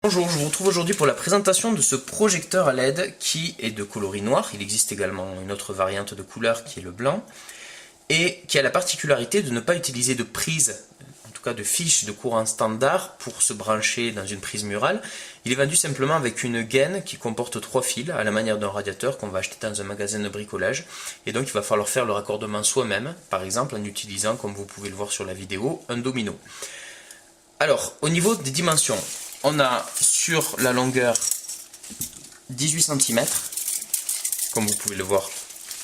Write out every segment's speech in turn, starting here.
Bonjour, je vous retrouve aujourd'hui pour la présentation de ce projecteur à LED qui est de coloris noir. Il existe également une autre variante de couleur qui est le blanc et qui a la particularité de ne pas utiliser de prise, en tout cas de fiche de courant standard pour se brancher dans une prise murale. Il est vendu simplement avec une gaine qui comporte 3 fils à la manière d'un radiateur qu'on va acheter dans un magasin de bricolage, et donc il va falloir faire le raccordement soi-même, par exemple en utilisant, comme vous pouvez le voir sur la vidéo, un domino. Alors, au niveau des dimensions, on a sur la longueur 18 cm, comme vous pouvez le voir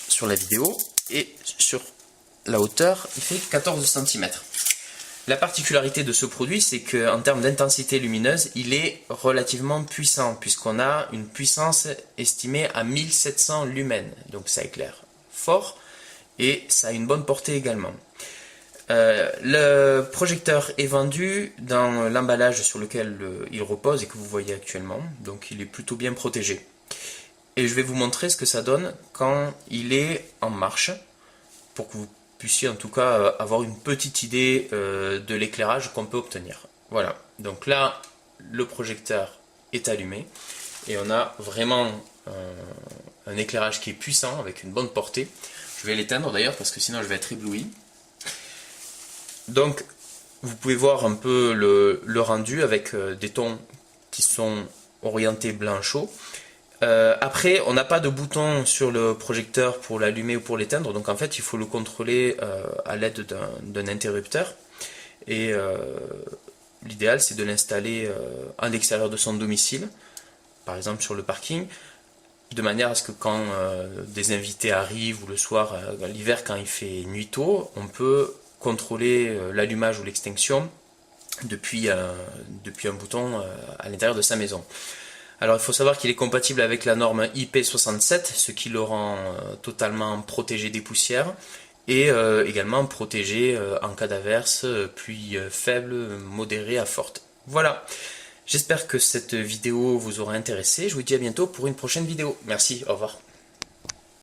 sur la vidéo, et sur la hauteur, il fait 14 cm. La particularité de ce produit, c'est qu'en termes d'intensité lumineuse, il est relativement puissant, puisqu'on a une puissance estimée à 1700 lumens, donc ça éclaire fort, et ça a une bonne portée également. Le projecteur est vendu dans l'emballage sur lequel il repose et que vous voyez actuellement, donc il est plutôt bien protégé. Et je vais vous montrer ce que ça donne quand il est en marche, pour que vous puissiez en tout cas avoir une petite idée de l'éclairage qu'on peut obtenir. Voilà, donc là le projecteur est allumé et on a vraiment un éclairage qui est puissant avec une bonne portée. Je vais l'éteindre d'ailleurs parce que sinon je vais être ébloui. Donc, vous pouvez voir un peu le rendu avec des tons qui sont orientés blanc chaud. Après, on n'a pas de bouton sur le projecteur pour l'allumer ou pour l'éteindre, donc en fait, il faut le contrôler à l'aide d'un interrupteur. Et l'idéal, c'est de l'installer à l'extérieur de son domicile, par exemple sur le parking, de manière à ce que quand des invités arrivent ou le soir, l'hiver, quand il fait nuit tôt, on peut contrôler l'allumage ou l'extinction depuis un bouton à l'intérieur de sa maison. Alors il faut savoir qu'il est compatible avec la norme IP67, ce qui le rend totalement protégé des poussières et également protégé en cas d'averse, pluie faible, modérée à forte. Voilà, j'espère que cette vidéo vous aura intéressé. Je vous dis à bientôt pour une prochaine vidéo. Merci, au revoir.